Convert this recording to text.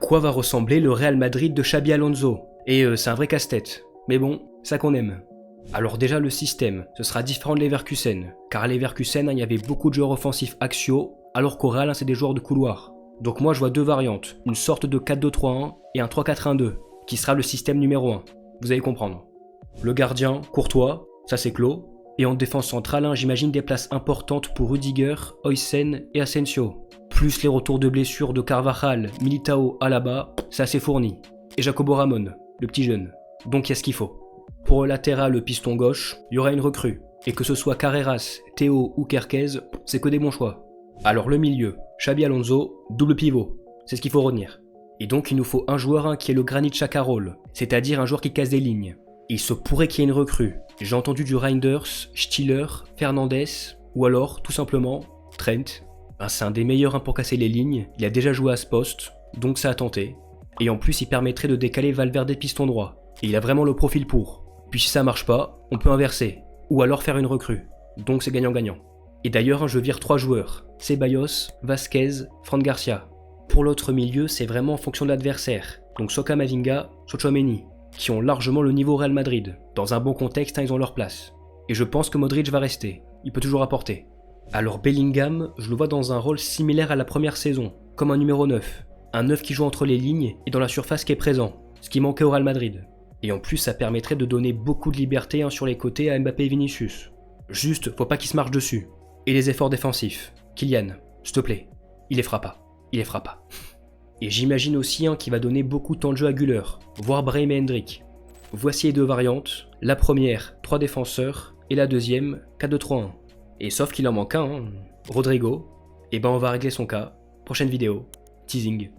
quoi va ressembler le Real Madrid de Xabi Alonso. Et c'est un vrai casse-tête. Mais bon, ça qu'on aime. Alors déjà le système, ce sera différent de Leverkusen, car à Leverkusen, il y avait beaucoup de joueurs offensifs axiaux, alors qu'au Real, c'est des joueurs de couloir. Donc moi je vois deux variantes, une sorte de 4-2-3-1 et un 3-4-1-2, qui sera le système numéro 1. Vous allez comprendre. Le gardien, Courtois, ça c'est clos. Et en défense centrale, j'imagine des places importantes pour Rudiger, Højsen et Asensio. Plus les retours de blessures de Carvajal, Militao, Alaba, ça c'est fourni. Et Jacobo Ramon, le petit jeune. Donc il y a ce qu'il faut. Pour le latéral, le piston gauche, il y aura une recrue. Et que ce soit Carreras, Théo ou Kerkez, c'est que des bons choix. Alors le milieu, Xabi Alonso, double pivot. C'est ce qu'il faut retenir. Et donc il nous faut un joueur qui est le Granit Xhaka rôle, c'est-à-dire un joueur qui casse des lignes. Il se pourrait qu'il y ait une recrue. J'ai entendu du Reinders, Stiller, Fernandes, ou alors, tout simplement, Trent. C'est un des meilleurs pour casser les lignes, il a déjà joué à ce poste, donc ça a tenté. Et en plus, il permettrait de décaler Valverde piston droit. Et il a vraiment le profil pour. Puis si ça marche pas, on peut inverser, ou alors faire une recrue. Donc c'est gagnant-gagnant. Et d'ailleurs, je vire 3 joueurs, Ceballos, Vasquez, Fran Garcia. Pour l'autre milieu, c'est vraiment en fonction de l'adversaire, donc soit Camavinga, soit Tchouaméni, qui ont largement le niveau Real Madrid. Dans un bon contexte, ils ont leur place. Et je pense que Modric va rester, il peut toujours apporter. Alors Bellingham, je le vois dans un rôle similaire à la première saison, comme un numéro 9. Un 9 qui joue entre les lignes et dans la surface qui est présent, ce qui manquait au Real Madrid. Et en plus, ça permettrait de donner beaucoup de liberté sur les côtés à Mbappé et Vinicius. Juste, faut pas qu'ils se marchent dessus. Et les efforts défensifs. Kylian, s'il te plaît, il les fera pas. Il les fera pas. Et j'imagine aussi qu'il va donner beaucoup de temps de jeu à Güler, voire Brahim et Hendrik. Voici les deux variantes. La première, 3 défenseurs, et la deuxième, 4-2-3-1. Et sauf qu'il en manque un, Rodrigo, et on va régler son cas. Prochaine vidéo. Teasing.